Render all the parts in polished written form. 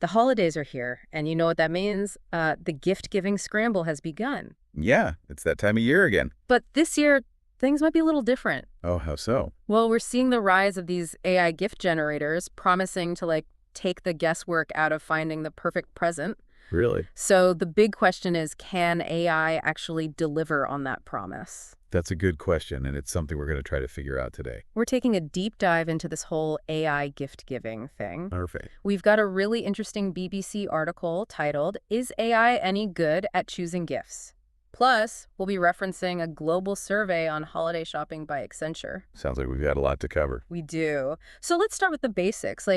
The holidays are here, and you know what that means? The gift-giving scramble has begun. Yeah, it's that time of year again. But this year, things might be a little different. Oh, how so? Well, we're seeing the rise of these AI gift generators promising to, take the guesswork out of finding the perfect present. Really? So the big question is, can AI actually deliver on that promise? That's a good question, and it's something we're going to try to figure out today. We're taking a deep dive into this whole AI gift-giving thing. Perfect. We've got a really interesting BBC article titled, "Is AI Any Good at Choosing Gifts?" Plus, we'll be referencing a global survey on holiday shopping by Accenture. Sounds like we've got a lot to cover. We do. So let's start with the basics.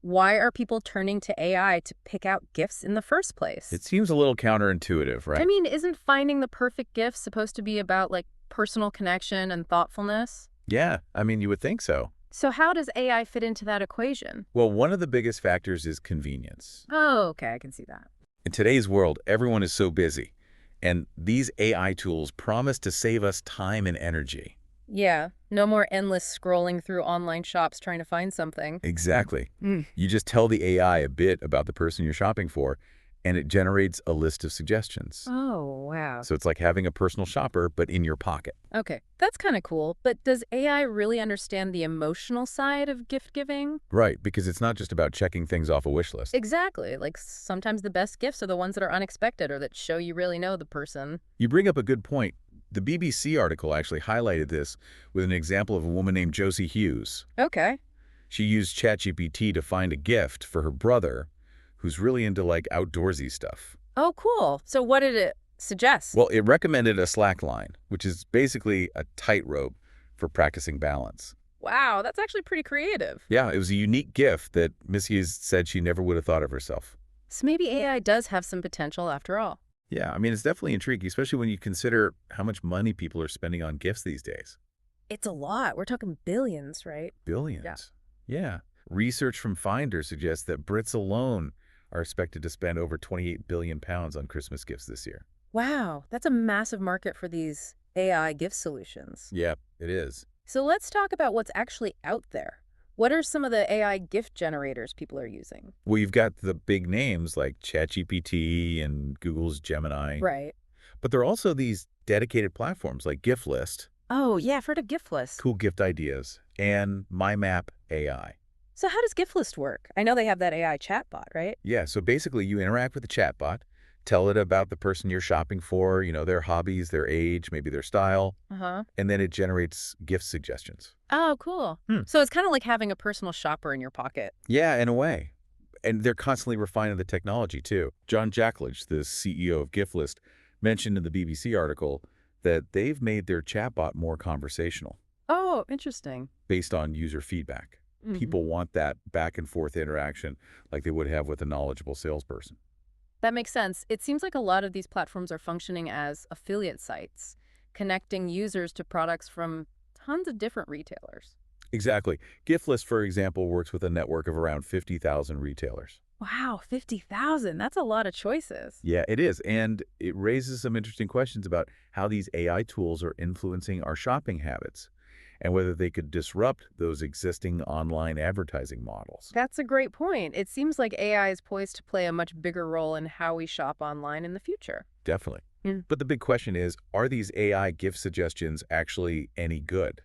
Why are people turning to AI to pick out gifts in the first place? It seems a little counterintuitive, right? I mean, isn't finding the perfect gift supposed to be about, personal connection and thoughtfulness? Yeah, I mean, you would think so. So how does AI fit into that equation? Well, one of the biggest factors is convenience. Oh, okay, I can see that. In today's world, everyone is so busy, and these AI tools promise to save us time and energy. Yeah, no more endless scrolling through online shops trying to find something. Exactly. Mm. You just tell the AI a bit about the person you're shopping for, and it generates a list of suggestions. Oh, wow. So it's like having a personal shopper, but in your pocket. Okay, that's kind of cool. But does AI really understand the emotional side of gift giving? Right, because it's not just about checking things off a wish list. Exactly. Sometimes the best gifts are the ones that are unexpected or that show you really know the person. You bring up a good point. The BBC article actually highlighted this with an example of a woman named Josie Hughes. Okay. She used ChatGPT to find a gift for her brother, who's really into outdoorsy stuff. Oh, cool. So what did it suggest? Well, it recommended a slack line, which is basically a tightrope for practicing balance. Wow, that's actually pretty creative. Yeah, it was a unique gift that Miss Hughes said she never would have thought of herself. So maybe AI does have some potential after all. Yeah, I mean, it's definitely intriguing, especially when you consider how much money people are spending on gifts these days. It's a lot. We're talking billions, right? Billions. Yeah. Research from Finder suggests that Brits alone are expected to spend over 28 billion pounds on Christmas gifts this year. Wow, that's a massive market for these AI gift solutions. Yeah, it is. So let's talk about what's actually out there. What are some of the AI gift generators people are using? Well, you've got the big names like ChatGPT and Google's Gemini. Right. But there are also these dedicated platforms like GiftList, Oh, yeah, I've heard of GiftList. Cool Gift Ideas, and MyMap AI. So how does GiftList work? I know they have that AI chatbot, right? Yeah, so basically you interact with the chatbot, tell it about the person you're shopping for, their hobbies, their age, maybe their style, Uh-huh. and then it generates gift suggestions. Oh, cool. Hmm. So it's kind of like having a personal shopper in your pocket. Yeah, in a way. And they're constantly refining the technology, too. John Jackledge, the CEO of GiftList, mentioned in the BBC article that they've made their chatbot more conversational Oh, interesting. based on user feedback. Mhm. People want that back-and-forth interaction like they would have with a knowledgeable salesperson. That makes sense. It seems like a lot of these platforms are functioning as affiliate sites, connecting users to products from tons of different retailers. Exactly. GiftList, for example, works with a network of around 50,000 retailers. Wow, 50,000. That's a lot of choices. Yeah, it is. And it raises some interesting questions about how these AI tools are influencing our shopping habits and whether they could disrupt those existing online advertising models. That's a great point. It seems like AI is poised to play a much bigger role in how we shop online in the future. Definitely. Mm. But the big question is, are these AI gift suggestions actually any good?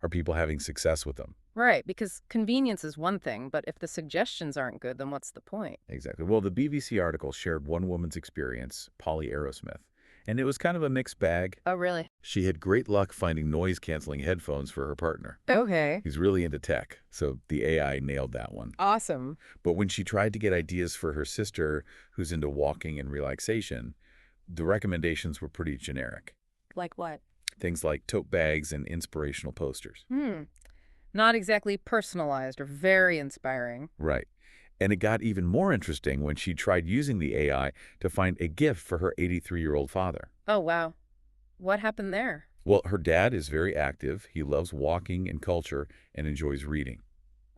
Are people having success with them? Right, because convenience is one thing, but if the suggestions aren't good, then what's the point? Exactly. Well, the BBC article shared one woman's experience, Polly Aerosmith, and it was kind of a mixed bag. Oh, really? She had great luck finding noise-canceling headphones for her partner. Okay. He's really into tech, so the AI nailed that one. Awesome. But when she tried to get ideas for her sister, who's into walking and relaxation, the recommendations were pretty generic. Like what? Things like tote bags and inspirational posters. Not exactly personalized or very inspiring. Right. And it got even more interesting when she tried using the AI to find a gift for her 83-year-old father. Oh, wow. What happened there? Well, her dad is very active. He loves walking and culture and enjoys reading.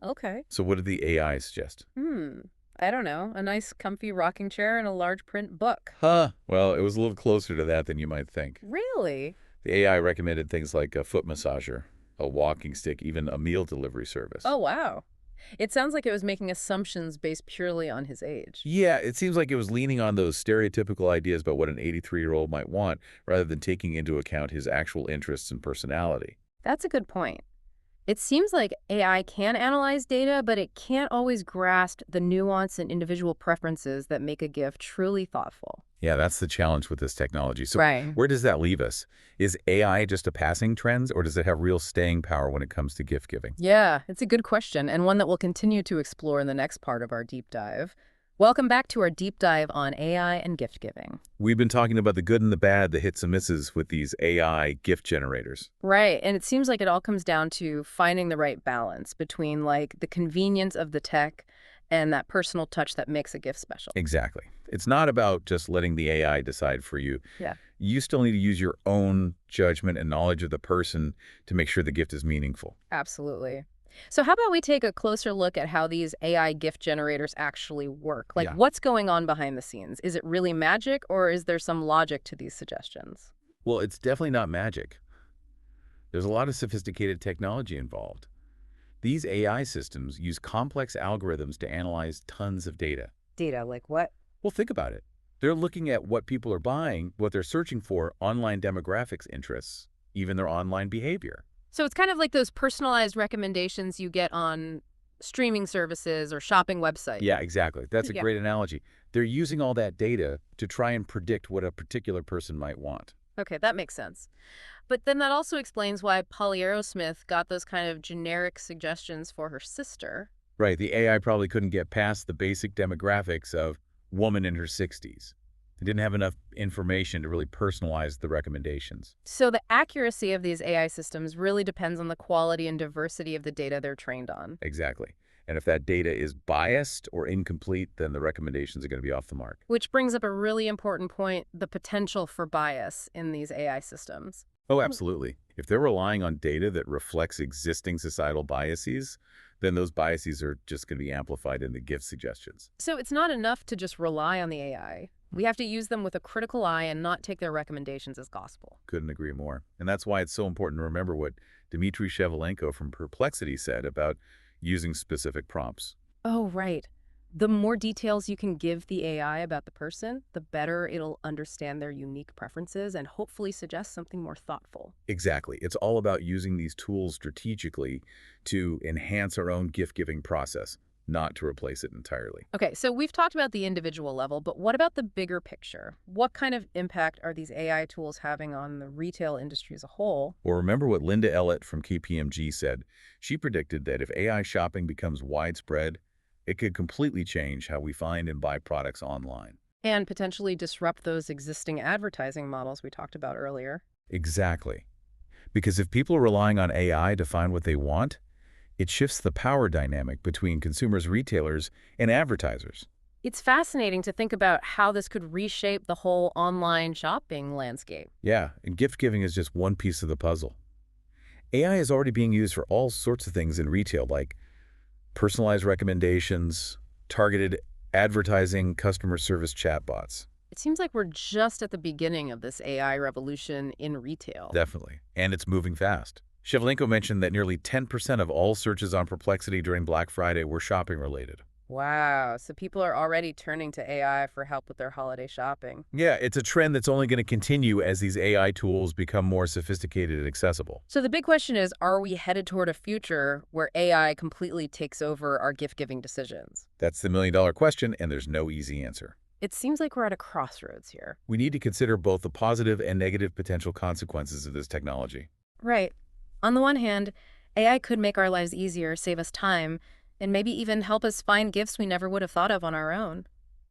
Okay. So what did the AI suggest? I don't know. A nice, comfy rocking chair and a large print book. Well, it was a little closer to that than you might think. Really? The AI recommended things like a foot massager, a walking stick, even a meal delivery service. Oh, wow. It sounds like it was making assumptions based purely on his age. Yeah, it seems like it was leaning on those stereotypical ideas about what an 83-year-old might want, rather than taking into account his actual interests and personality. That's a good point. It seems like AI can analyze data, but it can't always grasp the nuance and individual preferences that make a gift truly thoughtful. Yeah, that's the challenge with this technology. So Right. where does that leave us? Is AI just a passing trend, or does it have real staying power when it comes to gift giving? Yeah, it's a good question, and one that we'll continue to explore in the next part of our deep dive. Welcome back to our deep dive on AI and gift giving. We've been talking about the good and the bad, the hits and misses with these AI gift generators. Right, and it seems like it all comes down to finding the right balance between like the convenience of the tech and that personal touch that makes a gift special. Exactly. It's not about just letting the AI decide for you. Yeah. You still need to use your own judgment and knowledge of the person to make sure the gift is meaningful. Absolutely. So how about we take a closer look at how these AI gift generators actually work? Like Yeah. what's going on behind the scenes? Is it really magic or is there some logic to these suggestions? Well, it's definitely not magic. There's a lot of sophisticated technology involved. These AI systems use complex algorithms to analyze tons of data. Data, like what? Well, think about it. They're looking at what people are buying, what they're searching for, online demographics, interests, even their online behavior. So it's kind of like those personalized recommendations you get on streaming services or shopping websites. Yeah, exactly. That's a Yeah. great analogy. They're using all that data to try and predict what a particular person might want. Okay, that makes sense. But then that also explains why Polly Aerosmith got those kind of generic suggestions for her sister. Right, the AI probably couldn't get past the basic demographics of woman in her 60s. It didn't have enough information to really personalize the recommendations. So the accuracy of these AI systems really depends on the quality and diversity of the data they're trained on. Exactly. And if that data is biased or incomplete, then the recommendations are going to be off the mark. Which brings up a really important point, the potential for bias in these AI systems. Oh, absolutely. If they're relying on data that reflects existing societal biases, then those biases are just going to be amplified in the gift suggestions. So it's not enough to just rely on the AI. We have to use them with a critical eye and not take their recommendations as gospel. Couldn't agree more. And that's why it's so important to remember what Dmitry Shevelenko from Perplexity said about using specific prompts. Oh, right. The more details you can give the AI about the person, the better it'll understand their unique preferences and hopefully suggest something more thoughtful. Exactly. It's all about using these tools strategically to enhance our own gift-giving process, not to replace it entirely. Okay, so we've talked about the individual level, but what about the bigger picture? What kind of impact are these AI tools having on the retail industry as a whole? Well, remember what Linda Ellett from KPMG said. She predicted that if AI shopping becomes widespread, it could completely change how we find and buy products online. And potentially disrupt those existing advertising models we talked about earlier. Exactly. Because if people are relying on AI to find what they want, it shifts the power dynamic between consumers, retailers, and advertisers. It's fascinating to think about how this could reshape the whole online shopping landscape. Yeah, and gift giving is just one piece of the puzzle. AI is already being used for all sorts of things in retail, like personalized recommendations, targeted advertising, customer service chatbots. It seems like we're just at the beginning of this AI revolution in retail. Definitely. And it's moving fast. Shevlenko mentioned that nearly 10% of all searches on Perplexity during Black Friday were shopping related. Wow, so people are already turning to AI for help with their holiday shopping. Yeah, it's a trend that's only going to continue as these AI tools become more sophisticated and accessible. So the big question is, are we headed toward a future where AI completely takes over our gift-giving decisions? That's the million-dollar question, and there's no easy answer. It seems like we're at a crossroads here. We need to consider both the positive and negative potential consequences of this technology. Right. On the one hand, AI could make our lives easier, save us time, and maybe even help us find gifts we never would have thought of on our own.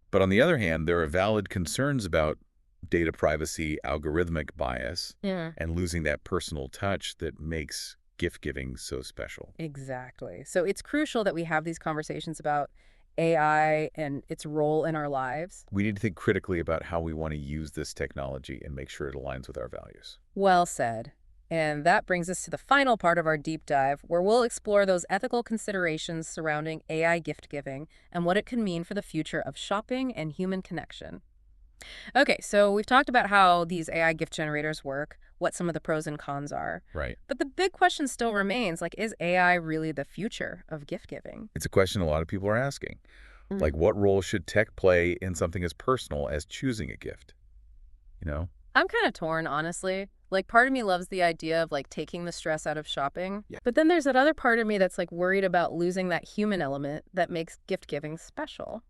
But on the other hand, there are valid concerns about data privacy, algorithmic bias, Yeah. and losing that personal touch that makes gift giving so special. Exactly. So it's crucial that we have these conversations about AI and its role in our lives. We need to think critically about how we want to use this technology and make sure it aligns with our values. Well said. And that brings us to the final part of our deep dive, where we'll explore those ethical considerations surrounding AI gift giving and what it can mean for the future of shopping and human connection. Okay, so we've talked about how these AI gift generators work, what some of the pros and cons are. Right. But the big question still remains, like, is AI really the future of gift giving? It's a question a lot of people are asking. Mm. Like, what role should tech play in something as personal as choosing a gift? You know? I'm kind of torn, honestly. Like, part of me loves the idea of, like, taking the stress out of shopping. Yeah. But then there's that other part of me that's, like, worried about losing that human element that makes gift giving special.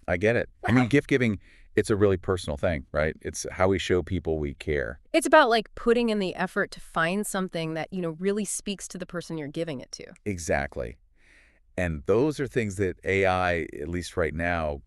I get it. I mean, gift giving, it's a really personal thing, right? It's how we show people we care. It's about, like, putting in the effort to find something that, really speaks to the person you're giving it to. Exactly. And those are things that AI, at least right now,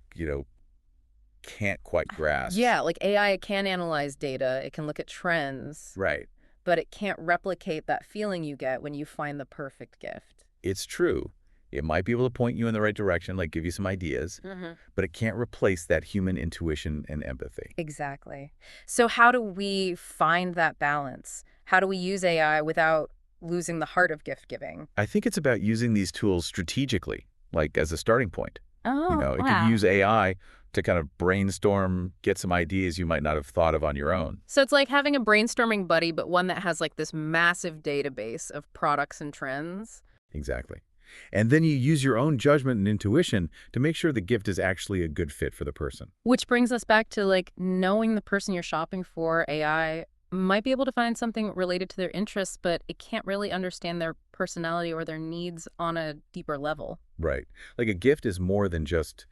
can't quite grasp. Yeah, like AI can analyze data, it can look at trends, Right. but it can't replicate that feeling you get when you find the perfect gift. It's true. It might be able to point you in the right direction, like give you some ideas, Hmm. but it can't replace that human intuition and empathy. Exactly. So how do we find that balance? How do we use AI without losing the heart of gift giving? I think it's about using these tools strategically, like as a starting point. Oh, It could wow. use AI to kind of brainstorm, get some ideas you might not have thought of on your own. So it's like having a brainstorming buddy, but one that has like this massive database of products and trends. Exactly. And then you use your own judgment and intuition to make sure the gift is actually a good fit for the person. Which brings us back to like knowing the person you're shopping for. AI might be able to find something related to their interests, but it can't really understand their personality or their needs on a deeper level. Right. Like a gift is more than just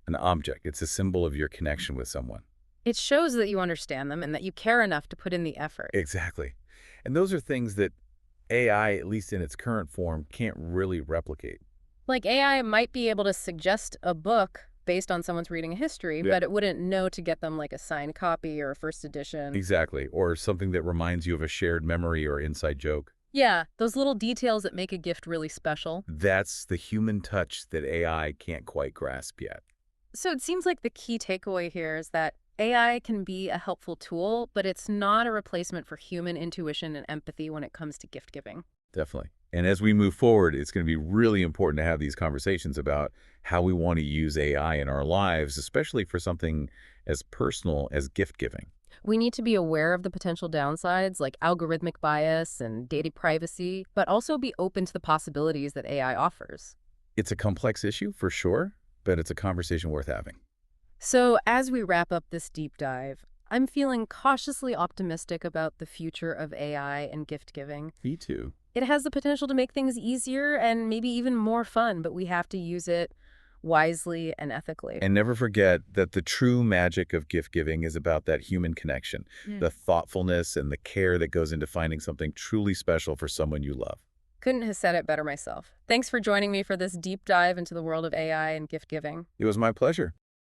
an object. It's a symbol of your connection with someone. It shows that you understand them and that you care enough to put in the effort. Exactly. And those are things that AI, at least in its current form, can't really replicate. Like AI might be able to suggest a book based on someone's reading history, Yeah. but it wouldn't know to get them like a signed copy or a first edition. Exactly. Or something that reminds you of a shared memory or inside joke. Yeah, those little details that make a gift really special. That's the human touch that AI can't quite grasp yet. So it seems like the key takeaway here is that AI can be a helpful tool, but it's not a replacement for human intuition and empathy when it comes to gift giving. Definitely. And as we move forward, it's going to be really important to have these conversations about how we want to use AI in our lives, especially for something as personal as gift giving. We need to be aware of the potential downsides like algorithmic bias and data privacy, but also be open to the possibilities that AI offers. It's a complex issue for sure, but it's a conversation worth having. So, as we wrap up this deep dive, I'm feeling cautiously optimistic about the future of AI and gift giving. Me too. It has the potential to make things easier and maybe even more fun, but we have to use it wisely and ethically. And never forget that the true magic of gift giving is about that human connection, Mm. the thoughtfulness and the care that goes into finding something truly special for someone you love. Couldn't have said it better myself. Thanks for joining me for this deep dive into the world of AI and gift giving. It was my pleasure.